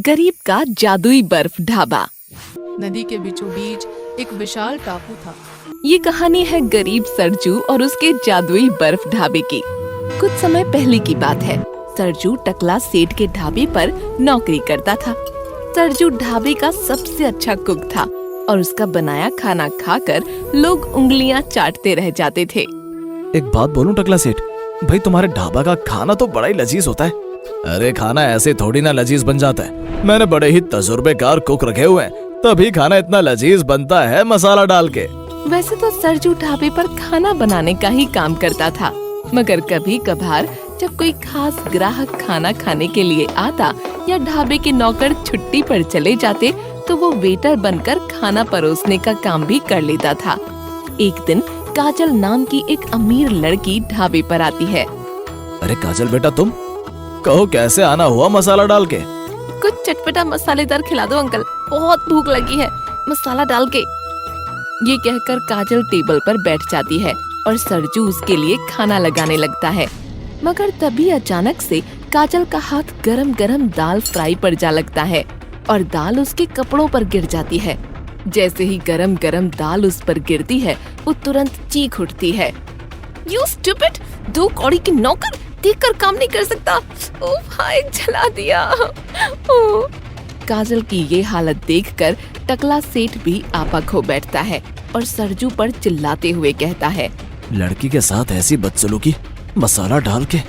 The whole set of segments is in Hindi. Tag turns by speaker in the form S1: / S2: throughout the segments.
S1: गरीब का जादुई बर्फ ढाबा।
S2: नदी के बीचों बीच एक विशाल टापू था।
S1: ये कहानी है गरीब सरजू और उसके जादुई बर्फ ढाबे की। कुछ समय पहले की बात है। सरजू टकला सेठ के ढाबे पर नौकरी करता था। सरजू ढाबे का सबसे अच्छा कुक था और उसका बनाया खाना खाकर लोग उंगलियां चाटते रह जाते थे।
S3: एक बात बोलूं टकला सेठ, भाई तुम्हारे ढाबा का खाना तो बड़ा ही लजीज होता है। अरे खाना ऐसे थोड़ी ना लजीज बन जाता है। मैंने बड़े ही तजुर्बेकार कुक रखे हुए हैं, तभी खाना इतना लजीज बनता है मसाला डाल के।
S1: वैसे तो सरजू ढाबे पर खाना बनाने का ही काम करता था, मगर कभी कभार जब कोई खास ग्राहक खाना खाने के लिए आता या ढाबे के नौकर छुट्टी पर चले जाते तो वो वेटर बनकर खाना परोसने का काम भी कर लेता था। एक दिन काजल नाम की एक अमीर लड़की ढाबे पर आती है।
S3: अरे काजल बेटा, तुम कहो कैसे आना हुआ मसाला डाल के?
S1: कुछ चटपटा मसालेदार खिला दो अंकल, बहुत भूख लगी है, मसाला डाल के। ये कहकर काजल टेबल पर बैठ जाती है और सरजू उसके लिए खाना लगाने लगता है। मगर तभी अचानक से काजल का हाथ गरम गरम दाल फ्राई पर जा लगता है और दाल उसके कपड़ों पर गिर जाती है। जैसे ही गरम गरम दाल उस पर गिरती है वो तुरंत चीख उठती है। यू स्टूपिड, 2 कौड़ी की नौकर, देखकर काम नहीं कर सकता। ओह भाई, जला दिया। ओह। काजल की ये हालत देखकर टकला सेठ भी आपा खो बैठता है और सरजू पर चिल्लाते हुए कहता है,
S3: लड़की के साथ ऐसी बदसलूकी, मसाला डाल के,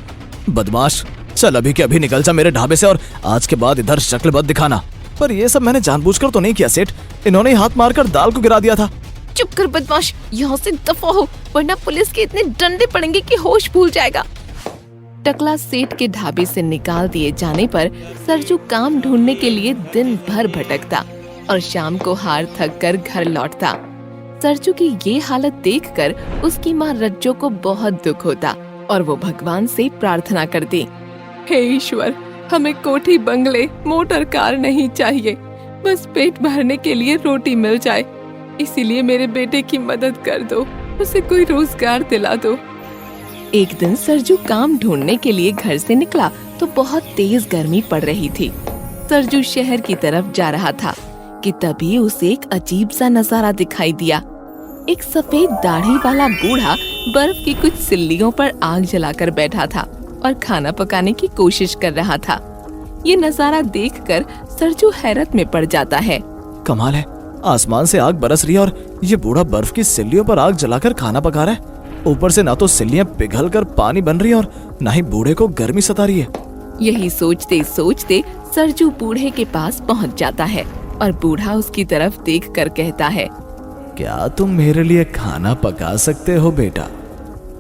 S3: बदमाश, चल अभी के अभी निकल जा मेरे ढाबे से और आज के बाद इधर शक्ल मत दिखाना। पर ये सब मैंने जानबूझकर तो नहीं किया सेठ, इन्होंने ही हाथ मारकर दाल को गिरा दिया था।
S1: चुप कर बदमाश, यहाँ से दफा हो वरना पुलिस के इतने डंडे पड़ेंगे कि होश भूल जाएगा। टकला सेठ के ढाबे से निकाल दिए जाने पर सरजू काम ढूंढने के लिए दिन भर भटकता और शाम को हार थक कर घर लौटता। सरजू की ये हालत देखकर उसकी माँ रज्जो को बहुत दुख होता और वो भगवान से प्रार्थना करती, हे ईश्वर, हमें कोठी बंगले मोटर कार नहीं चाहिए, बस पेट भरने के लिए रोटी मिल जाए। इसीलिए मेरे बेटे की मदद कर दो, उसे कोई रोजगार दिला दो। एक दिन सरजू काम ढूंढने के लिए घर से निकला तो बहुत तेज गर्मी पड़ रही थी। सरजू शहर की तरफ जा रहा था कि तभी उसे एक अजीब सा नजारा दिखाई दिया। एक सफेद दाढ़ी वाला बूढ़ा बर्फ की कुछ सिल्लियों पर आग जलाकर बैठा था और खाना पकाने की कोशिश कर रहा था। ये नजारा देखकर सरजू हैरत में पड़ जाता है।
S3: कमाल है, आसमान से आग बरस रही है और ये बूढ़ा बर्फ की सिल्लियों पर आग जलाकर खाना पका रहा है। ऊपर से ना तो सिल्लियां पिघलकर पानी बन रही है और ना ही बूढ़े को गर्मी सता रही है।
S1: यही सोचते सोचते सरजू बूढ़े के पास पहुंच जाता है और बूढ़ा उसकी तरफ देखकर कहता है,
S3: क्या तुम मेरे लिए खाना पका सकते हो बेटा?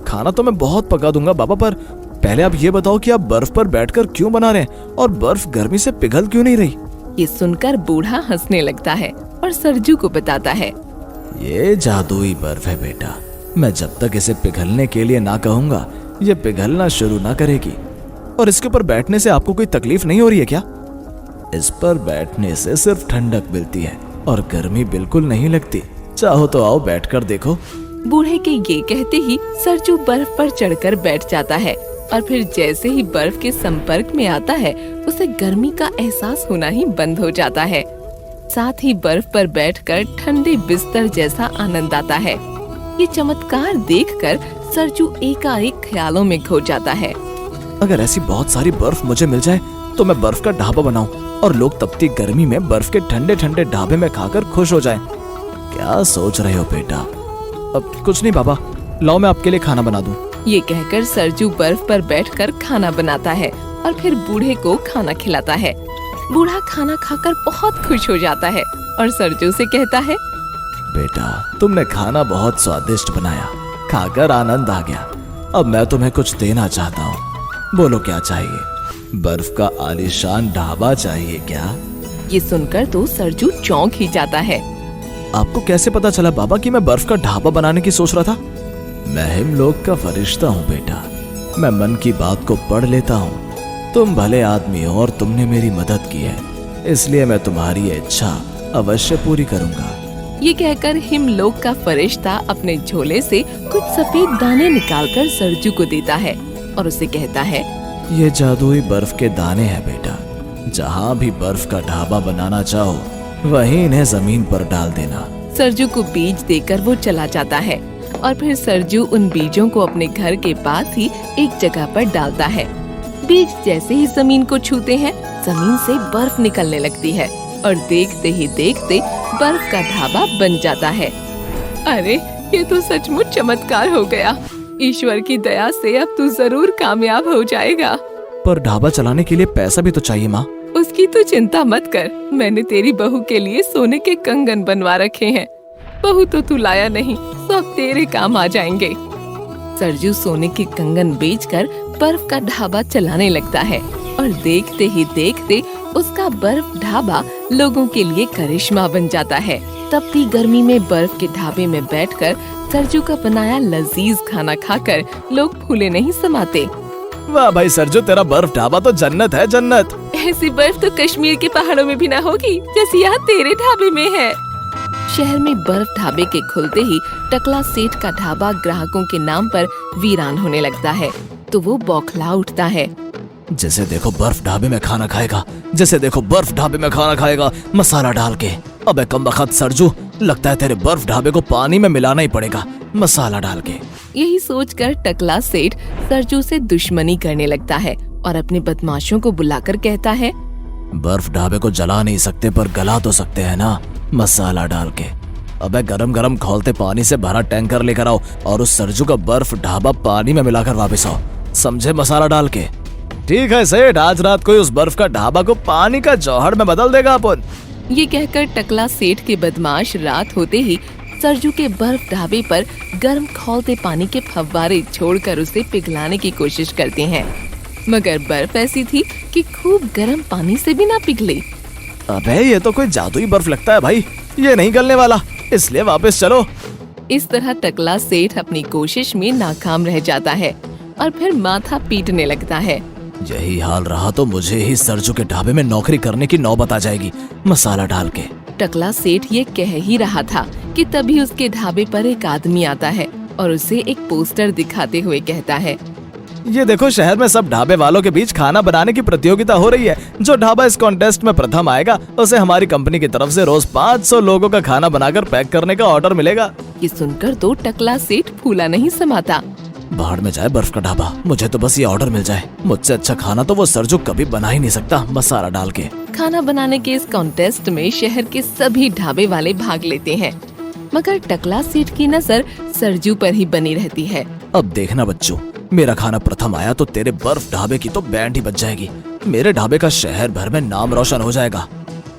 S3: खाना तो मैं बहुत पका दूंगा बाबा, पर पहले आप ये बताओ कि आप बर्फ पर बैठकर क्यों बना रहे हैं और बर्फ गर्मी से पिघल क्यों नहीं रही?
S1: ये सुनकर बूढ़ा हंसने लगता है और सरजू को बताता है,
S3: ये जादुई बर्फ है बेटा, मैं जब तक इसे पिघलने के लिए ना कहूंगा ये पिघलना शुरू ना करेगी। और इसके ऊपर बैठने से आपको कोई तकलीफ नहीं हो रही है क्या? इस पर बैठने से सिर्फ ठंडक मिलती है और गर्मी बिल्कुल नहीं लगती। चाहो तो आओ बैठकर देखो।
S1: बूढ़े के ये कहते ही सरजू बर्फ पर चढ़कर बैठ जाता है और फिर जैसे ही बर्फ के संपर्क में आता है उसे गर्मी का एहसास होना ही बंद हो जाता है। साथ ही बर्फ पर बैठकर ठंडे बिस्तर जैसा आनंद आता है। ये चमत्कार देखकर सरजू एकाएक ख्यालों में खो जाता है।
S3: अगर ऐसी बहुत सारी बर्फ मुझे मिल जाए तो मैं बर्फ का ढाबा बनाऊं और लोग तपती गर्मी में बर्फ के ठंडे ठंडे ढाबे में खाकर खुश हो जाएं। क्या सोच रहे हो बेटा? अब कुछ नहीं बाबा, लाओ मैं आपके लिए खाना बना दूं।
S1: ये कहकर सरजू बर्फ पर बैठकर खाना बनाता है और फिर बूढ़े को खाना खिलाता है। बूढ़ा खाना खाकर बहुत खुश हो जाता है और सरजू से कहता है,
S3: बेटा तुमने खाना बहुत स्वादिष्ट बनाया, खाकर आनंद आ गया। अब मैं तुम्हें कुछ देना चाहता हूँ, बोलो क्या चाहिए? बर्फ का आलीशान ढाबा चाहिए क्या?
S1: ये सुनकर तो सरजू चौंक ही जाता है।
S3: आपको कैसे पता चला बाबा कि मैं बर्फ का ढाबा बनाने की सोच रहा था? मैं हिमलोक का फरिश्ता हूँ बेटा, मैं मन की बात को पढ़ लेता हूँ। तुम भले आदमी हो और तुमने मेरी मदद की है, इसलिए मैं तुम्हारी इच्छा अवश्य पूरी करूँगा।
S1: ये कहकर हिमलोक का फरिश्ता अपने झोले से कुछ सफेद दाने निकालकर सरजू को देता है और उसे कहता है,
S3: ये जादुई बर्फ के दाने हैं बेटा, जहाँ भी बर्फ का ढाबा बनाना चाहो वहीं इन्हें जमीन पर डाल देना।
S1: सरजू को बीज देकर वो चला जाता है और फिर सरजू उन बीजों को अपने घर के पास ही एक जगह पर डालता है। बीज जैसे ही जमीन को छूते हैं, जमीन से बर्फ निकलने लगती है और देखते ही देखते बर्फ का ढाबा बन जाता है। अरे ये तो सचमुच चमत्कार हो गया। ईश्वर की दया से अब तू जरूर कामयाब हो जाएगा।
S3: पर ढाबा चलाने के लिए पैसा भी तो चाहिए माँ।
S1: उसकी तू चिंता मत कर, मैंने तेरी बहू के लिए सोने के कंगन बनवा रखे हैं। बहू तो तू लाया नहीं, तो अब तेरे काम आ जाएंगे। सरजू सोने के कंगन बेचकर बर्फ का ढाबा चलाने लगता है और देखते ही देखते उसका बर्फ ढाबा लोगों के लिए करिश्मा बन जाता है। तपती गर्मी में बर्फ के ढाबे में बैठकर सरजू का बनाया लजीज खाना खाकर लोग फूले नहीं समाते।
S3: वाह भाई सरजू, तेरा बर्फ ढाबा तो जन्नत है, जन्नत।
S1: ऐसी बर्फ तो कश्मीर के पहाड़ों में भी न होगी जैसी यहाँ तेरे ढाबे में है। शहर में बर्फ ढाबे के खुलते ही टकला सेठ का ढाबा ग्राहकों के नाम पर वीरान होने लगता है, तो वो बौखला उठता है।
S3: जैसे देखो बर्फ ढाबे में खाना खाएगा, जैसे देखो बर्फ ढाबे में खाना खाएगा मसाला डाल के। अबे कमबख्त सरजू, लगता है तेरे बर्फ ढाबे को पानी में मिलाना ही पड़ेगा मसाला डाल के।
S1: यही सोचकर टकला सेठ सरजू से दुश्मनी करने लगता है और अपने बदमाशों को बुलाकर कहता है,
S3: बर्फ ढाबे को जला नहीं सकते पर गला तो सकते हैं ना, मसाला डाल के। अबे गरम गरम खौलते पानी से भरा टैंकर लेकर आओ और उस सरजू का बर्फ ढाबा पानी में मिलाकर वापस आओ, समझे, मसाला डाल के। ठीक है सेठ, आज रात कोई उस बर्फ का ढाबा को पानी का जौहर में बदल देगा अपन।
S1: ये कहकर टकला सेठ के बदमाश रात होते ही सरजू के बर्फ ढाबे पर गर्म खौलते पानी के फव्वारे छोड़कर उसे पिघलाने की कोशिश करते हैं, मगर बर्फ ऐसी थी कि खूब गर्म पानी से भी ना पिघले।
S3: अबे ये तो कोई जादुई बर्फ लगता है भाई, ये नहीं गलने वाला, इसलिए वापस चलो।
S1: इस तरह टकला सेठ अपनी कोशिश में नाकाम रह जाता है और फिर माथा पीटने लगता है।
S3: यही हाल रहा तो मुझे ही सरजू के ढाबे में नौकरी करने की नौबत आ जाएगी, मसाला डाल के।
S1: टकला सेठ ये कह ही रहा था कि तभी उसके ढाबे पर एक आदमी आता है और उसे एक पोस्टर दिखाते हुए कहता है,
S3: ये देखो शहर में सब ढाबे वालों के बीच खाना बनाने की प्रतियोगिता हो रही है। जो ढाबा इस कॉन्टेस्ट में प्रथम आएगा उसे हमारी कंपनी की तरफ से रोज 500 लोगों का खाना बनाकर पैक करने का ऑर्डर मिलेगा।
S1: ये सुनकर तो टकला सेठ फूला नहीं समाता।
S3: बाहर में जाए बर्फ का ढाबा, मुझे तो बस ये ऑर्डर मिल जाए। मुझसे अच्छा खाना तो वो सरजू कभी बना ही नहीं सकता, मसाला डाल के।
S1: खाना बनाने के इस कॉन्टेस्ट में शहर के सभी ढाबे वाले भाग लेते हैं, मगर टकला सेठ की नजर सरजू पर ही बनी रहती है।
S3: अब देखना बच्चों, मेरा खाना प्रथम आया तो तेरे बर्फ ढाबे की तो बैंड ही बज जाएगी। मेरे ढाबे का शहर भर में नाम रोशन हो जाएगा।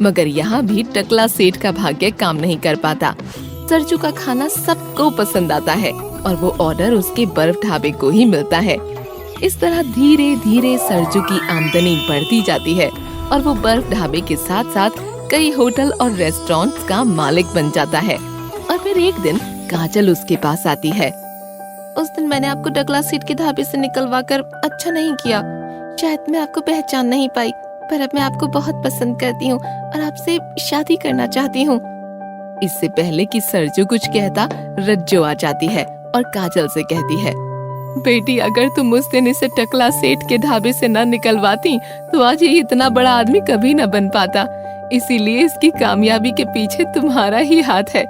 S1: मगर यहाँ भी टकला सेठ का भाग्य काम नहीं कर पाता। सरजू का खाना सबको पसंद आता है और वो ऑर्डर उसके बर्फ ढाबे को ही मिलता है। इस तरह धीरे धीरे सरजू की आमदनी बढ़ती जाती है और वो बर्फ ढाबे के साथ साथ कई होटल और रेस्टोरेंट्स का मालिक बन जाता है। और फिर एक दिन काजल उसके पास आती है। उस दिन मैंने आपको टकला सेठ के ढाबे से निकलवा कर अच्छा नहीं किया। शायद मैं आपको पहचान नहीं पाई, पर अब मैं आपको बहुत पसंद करती हूँ और आपसे शादी करना चाहती हूँ। इससे पहले कि सरजू कुछ कहता, रज्जो आ जाती है और काजल से कहती है, बेटी अगर तुम उस दिन इसे टकला सेठ के ढाबे से न निकलवाती तो आज ये इतना बड़ा आदमी कभी न बन पाता। इसीलिए इसकी कामयाबी के पीछे तुम्हारा ही हाथ है।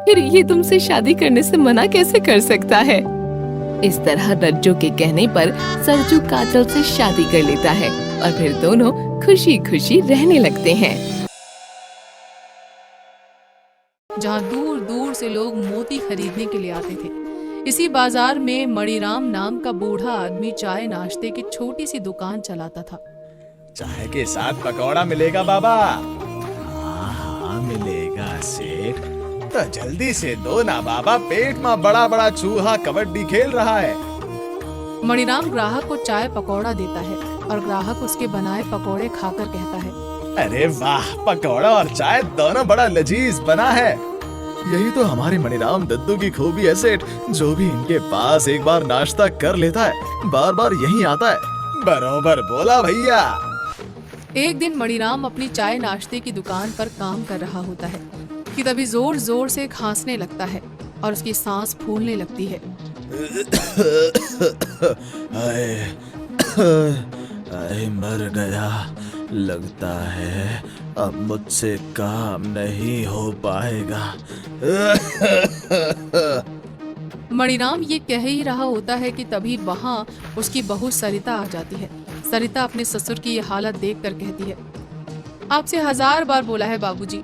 S1: फिर ये तुमसे शादी करने से मना कैसे कर सकता है? इस तरह रज्जो के कहने पर सरजू काजल से शादी कर लेता है और फिर दोनों खुशी खुशी रहने लगते हैं।
S2: जहाँ दूर दूर से लोग मोती खरीदने के लिए आते थे, इसी बाजार में मणिराम नाम का बूढ़ा आदमी चाय नाश्ते की छोटी सी दुकान चलाता था।
S3: चाय के साथ पकौड़ा मिलेगा बाबा? हाँ मिलेगा सेठ, तो जल्दी से दो ना बाबा, पेट में बड़ा बड़ा चूहा कबड्डी खेल रहा है।
S2: मणिराम ग्राहक को चाय पकौड़ा देता है और ग्राहक उसके बनाए पकौड़े खाकर कहता है,
S3: अरे वाह, पकौड़ा और चाय दोनों बड़ा लजीज बना है। यही तो हमारे मणिराम दद्दू की खूबी है सेठ, जो भी इनके पास एक बार नाश्ता कर लेता है बार बार यही आता है। बरोबर बोला भैया।
S2: एक दिन मणिराम अपनी चाय नाश्ते की दुकान पर काम कर रहा होता है कि तभी जोर जोर से खांसने लगता है और उसकी सांस फूलने लगती है।
S3: आए, आए मर गया, लगता है अब मुझसे काम नहीं हो पाएगा।
S2: मणिराम ये कह ही रहा होता है कि तभी वहाँ उसकी बहू सरिता आ जाती है। सरिता अपने ससुर की ये हालत देखकर कहती है, आपसे 1000 बार बोला है बाबूजी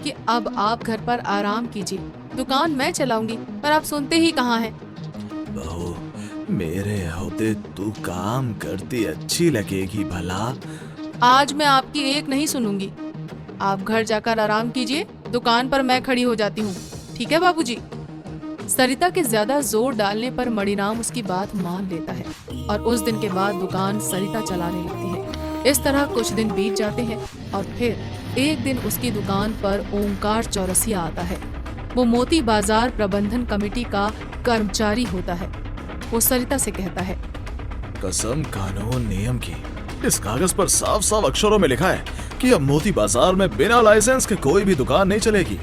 S2: कि अब आप घर पर आराम कीजिए, दुकान मैं चलाऊंगी, पर आप सुनते ही कहाँ हैं।
S3: बहू, मेरे होते तू काम करती अच्छी लगेगी भला।
S2: आज मैं आपकी एक नहीं सुनूंगी। आप घर जाकर आराम कीजिए, दुकान पर मैं खड़ी हो जाती हूँ, ठीक है बाबूजी। सरिता के ज्यादा जोर डालने पर मणिराम उसकी बात मान लेता है और उस दिन के बाद दुकान सरिता चलाने लगती है। इस तरह कुछ दिन बीत जाते हैं और फिर एक दिन उसकी दुकान पर ओंकार चौरसिया आता है। वो मोती बाजार प्रबंधन कमेटी का कर्मचारी होता है। वो सरिता से कहता है,
S3: कसम कानून नियम की, इस कागज पर साफ साफ अक्षरों में लिखा है कि अब मोती बाजार में बिना लाइसेंस के कोई भी दुकान नहीं चलेगी।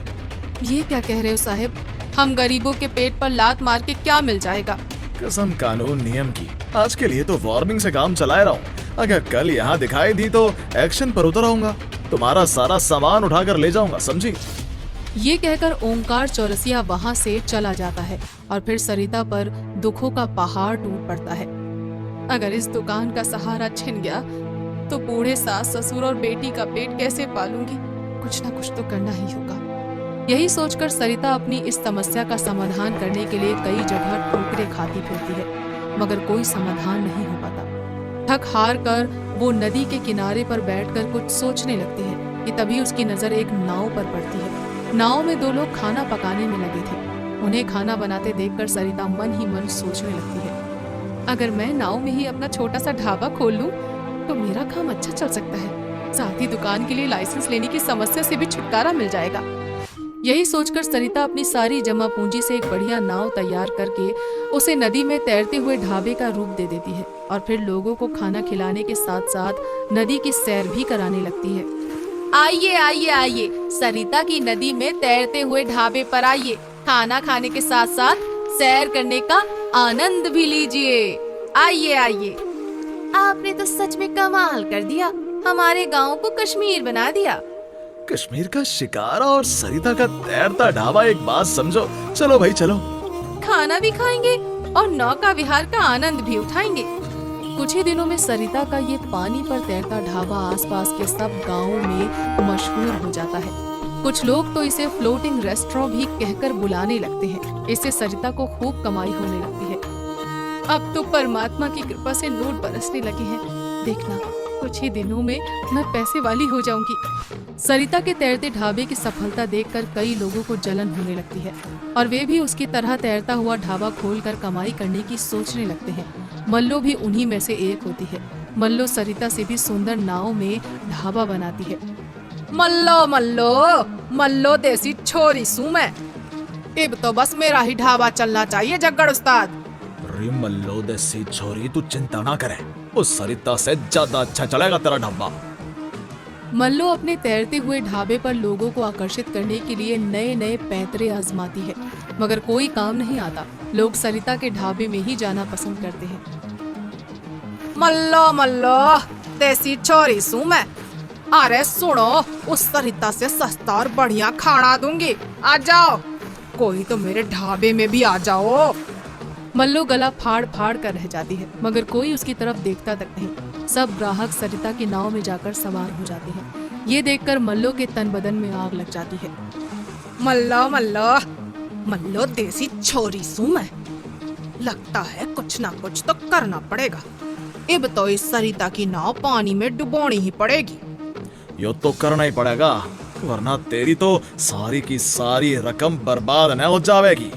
S2: ये क्या कह रहे हो साहब? हम गरीबों के पेट पर लात मार के क्या मिल जाएगा?
S3: कसम कानून नियम की, आज के लिए तो वार्निंग से काम चलाए रहा हूँ। अगर कल यहाँ दिखाई दी तो एक्शन पर उतर आऊंगा, तुम्हारा सारा सामान उठाकर ले जाऊंगा, समझी?
S2: ये कहकर ओंकार चौरसिया वहाँ से चला जाता है और फिर सरिता पर दुखों का पहाड़ टूट पड़ता है। अगर इस दुकान का सहारा छिन गया तो बूढ़े सास ससुर और बेटी का पेट कैसे पालूंगी? कुछ ना कुछ तो करना ही होगा। यही सोचकर सरिता अपनी इस समस्या का समाधान करने के लिए कई जगह ठोकरें खाती फिरती है, मगर कोई समाधान नहीं हो पाता। थक हार कर वो नदी के किनारे पर बैठकर कुछ सोचने लगती है कि तभी उसकी नजर एक नाव पर पड़ती है। नाव में 2 लोग खाना पकाने में लगे थे। उन्हें खाना बनाते देखकर सरिता मन ही मन सोचने लगती है, अगर मैं नाव में ही अपना छोटा सा ढाबा खोल लूं तो मेरा काम अच्छा चल सकता है, साथ ही दुकान के लिए लाइसेंस लेने की समस्या से भी छुटकारा मिल जाएगा। यही सोचकर सरिता अपनी सारी जमा पूंजी से एक बढ़िया नाव तैयार करके उसे नदी में तैरते हुए ढाबे का रूप दे देती है और फिर लोगों को खाना खिलाने के साथ साथ नदी की सैर भी कराने लगती है। आइए आइए आइए, सरिता की नदी में तैरते हुए ढाबे पर आइए, खाना खाने के साथ साथ सैर करने का आनंद भी लीजिए। आइए आइए। आपने तो सच में कमाल कर दिया, हमारे गांव को कश्मीर बना दिया।
S3: कश्मीर का शिकारा और सरिता का तैरता ढाबा, एक बात समझो। चलो भाई चलो।
S2: खाना भी खाएंगे और नौका विहार का आनंद भी उठाएंगे। कुछ ही दिनों में सरिता का ये पानी पर तैरता ढाबा आसपास के सब गांवों में मशहूर हो जाता है। कुछ लोग तो इसे फ्लोटिंग रेस्टोरेंट भी कहकर बुलाने लगते हैं। इससे सरिता को खूब कमाई होने लगती है। अब तो परमात्मा की कृपा से नोट बरसने लगे हैं। देखना, कुछ ही दिनों में मैं पैसे वाली हो जाऊंगी। सरिता के तैरते ढाबे की सफलता देखकर कई लोगों को जलन होने लगती है और वे भी उसकी तरह तैरता हुआ ढाबा खोलकर कमाई करने की सोचने लगते हैं। मल्लो भी उन्हीं में से एक होती है। मल्लो सरिता से भी सुंदर नाव में ढाबा बनाती है। मल्लो मल्लो मल्लो देसी छोरी सू मैं, अब तो बस मेरा ही ढाबा चलना चाहिए जग्गड़ उस्ताद।
S3: अरे मल्लो देसी छोरी, तू चिंता ना करे, उस सरिता से ज्यादा अच्छा चलेगा तेरा ढाबा।
S2: मल्लो अपने तैरते हुए ढाबे पर लोगों को आकर्षित करने के लिए नए नए पैंतरे आजमाती है, मगर कोई काम नहीं आता। लोग सरिता के ढाबे में ही जाना पसंद करते हैं। मल्लो मल्लो देसी छोरी सू मैं, अरे सुनो, उस सरिता से सस्ता और बढ़िया खाना दूंगी, आ जाओ, कोई तो मेरे ढाबे में भी आ जाओ। मल्लो गला फाड़ फाड़ कर रह जाती है, मगर कोई उसकी तरफ देखता तक नहीं। सब ग्राहक सरिता की नाव में जाकर सवार हो जाते हैं। ये देखकर मल्लो के तन बदन में आग लग जाती है। मल्लो मल्लो मल्लो देसी छोरी सू मैं, लगता है कुछ ना कुछ तो करना पड़ेगा। अब तो इस सरिता की नाव पानी में डुबोनी ही पड़ेगी।
S3: यो तो करना ही पड़ेगा, वरना तेरी तो सारी की सारी रकम बर्बाद न हो जाएगी।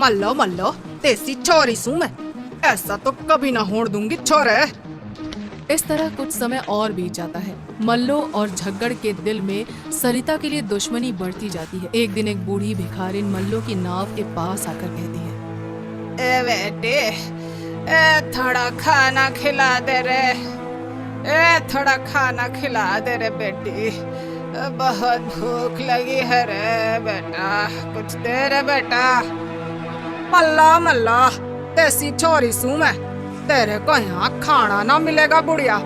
S2: मल्लो मल्लो देसी छोरी सू मैं, ऐसा तो कभी ना होड़ दूंगी छोरे। इस तरह कुछ समय और बीत जाता है। मल्लो और झग्गड़ के दिल में सरिता के लिए दुश्मनी बढ़ती जाती है। एक दिन एक बूढ़ी भिखारिन मल्लो की नाव के पास आकर कहती है, ए बेटे, ए थोड़ा खाना खिला दे रे, ए थोड़ा खाना खिला दे रे बेटी, बहुत भूख लगी है रे बेटा, कुछ दे रे बेटा। मल्ला मल्ला देसी छोरी सू मैं, तेरे को यहाँ खाना ना मिलेगा बुढ़िया,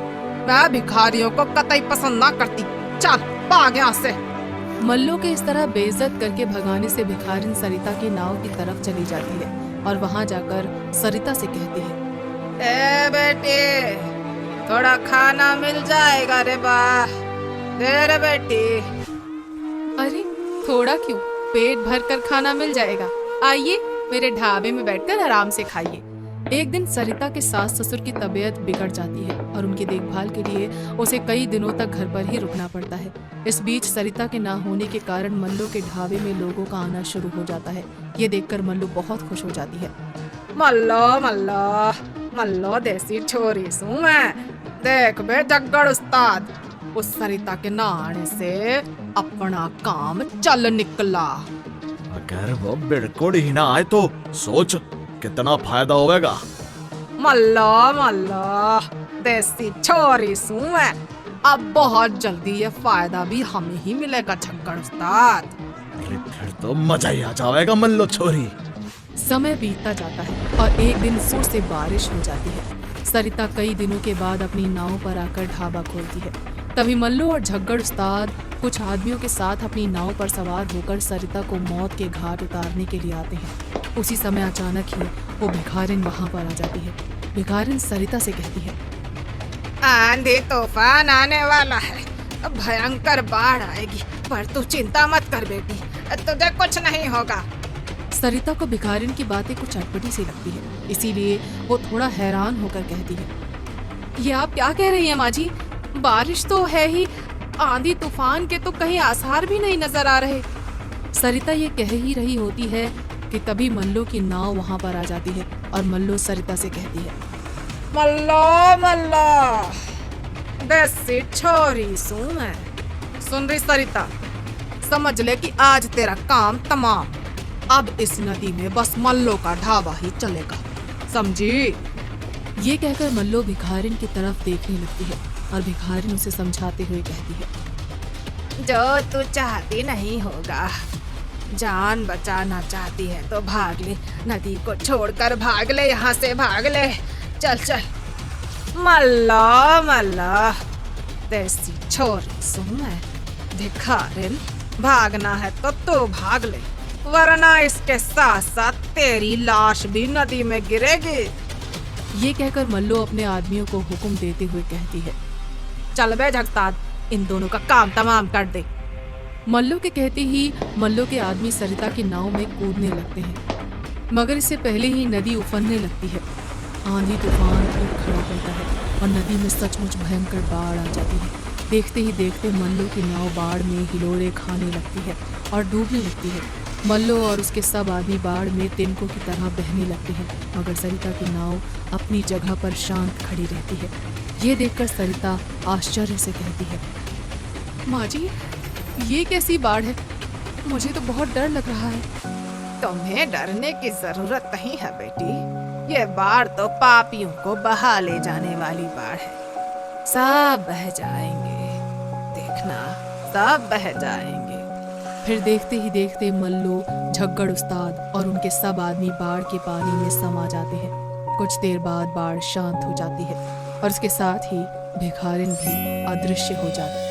S4: मैं भिखारियों को कतई पसंद ना करती। चल भाग यहाँ से।
S2: मल्लू के इस तरह बेइज्जत करके भगाने से भिखारिन सरिता की नाव की तरफ चली जाती है और वहां जाकर सरिता से कहती है,
S4: ए बेटी, थोड़ा खाना मिल जाएगा रे बा। दे रे बेटी।
S2: अरे थोड़ा क्यों, पेट भर कर खाना मिल जाएगा। आइए मेरे ढाबे में बैठकर आराम से खाइए। एक दिन सरिता के सास ससुर की तबीयत बिगड़ जाती है और उनकी देखभाल के लिए उसे कई दिनों तक घर पर ही रुकना पड़ता है। इस बीच सरिता के ना होने के कारण मल्लू के ढाबे में लोगों का आना शुरू हो जाता है। ये देखकर मल्लू बहुत खुश हो जाती है।
S4: मल्लो मल्लो मल्लो देसी छोरी सू मैं। देख बे जग्गड़ उस्ताद, उस सरिता के ना आने से अपना काम चल निकला।
S3: अगर वो बिल्कुल ही ना आए तो सोच कितना फायदा होगा।
S4: मल्लो मल्लो देसी छोरी सू मैं। अब बहुत जल्दी ये फायदा भी हमें ही मिलेगा जग्गड़ उस्ताद।
S3: अरे फिर तो मजा ही आ जाएगा मल्लो छोरी।
S2: समय बीतता जाता है और एक दिन जोर से बारिश हो जाती है। सरिता कई दिनों के बाद अपनी नाव पर आकर ढाबा खोलती है। तभी मल्लू और झग्गड़ उस्ताद कुछ आदमियों के साथ अपनी नाव पर सवार होकर सरिता को मौत के घाट उतारने के लिए आते हैं। उसी समय अचानक ही वो भिखारिन वहां पर आ जाती है। भिखारिन सरिता से कहती है,
S4: आंधी तूफान आने वाला है, भयंकर बाढ़ आएगी, पर तू चिंता मत कर बेटी, तुझे कुछ नहीं होगा।
S2: सरिता को भिखारिन की बातें कुछ अटपटी सी लगती है, इसीलिए वो थोड़ा हैरान होकर कहती है, ये आप क्या कह रही हैं माँ जी? बारिश तो है ही, आंधी तूफान के तो कहीं आसार भी नहीं नजर आ रहे। सरिता ये कह ही रही होती है कि तभी मल्लो की नाव वहां पर आ जाती है और मल्लो सरिता से कहती है,
S4: मल्लो मल्लो देसी छोरी सू मैं। सुन रही सरिता, समझ ले कि आज तेरा काम तमाम। अब इस नदी में बस मल्लो का ढाबा ही चलेगा, समझी?
S2: ये कहकर मल्लो भिखारिन की तरफ देखने लगती है और भिखारिन उसे समझाते हुए कहती है,
S4: जो तू चाहती नहीं होगा, जान बचाना चाहती है तो भाग ले, नदी को छोड़कर भाग ले, यहाँ से भाग ले, चल चल। मल्ला मल्ला देसी छोरी सू मैं। भिखारिन, भागना है तो तू भाग ले, वरना इसके साथ साथ तेरी लाश भी नदी में गिरेगी।
S2: ये कहकर मल्लो अपने आदमियों को हुक्म देते हुए कहती है,
S4: चल बे झगताद, इन दोनों का काम तमाम कर दे।
S2: मल्लो के कहते ही मल्लो के आदमी सरिता की नाव में कूदने लगते हैं, मगर इससे पहले ही नदी उफनने लगती है। आंधी तूफान खूब खड़ा करता है और नदी में सचमुच भयंकर बाढ़ आ जाती है। देखते ही देखते मल्लो की नाव बाढ़ में हिलोरे खाने लगती है और डूबने लगती है। मल्लो और उसके सब आदमी बाढ़ में तिनकों की तरह बहने लगते हैं, मगर सरिता की नाव अपनी जगह पर शांत खड़ी रहती है। ये देखकर सरिता आश्चर्य से कहती है, माँ जी, ये कैसी बाढ़ है? मुझे तो बहुत डर लग रहा है।
S4: तुम्हें डरने की जरूरत नहीं है बेटी, ये बाढ़ तो पापियों को बहा ले जाने वाली बाढ़ है। सब बह जाएंगे, देखना, सब बह जाएंगे।
S2: फिर देखते ही देखते मल्लो, झग्गड़ उस्ताद और उनके सब आदमी बाढ़ के पानी में समा जाते हैं। कुछ देर बाद बाढ़ शांत हो जाती है और उसके साथ ही भिखारिन भी अदृश्य हो जाती है।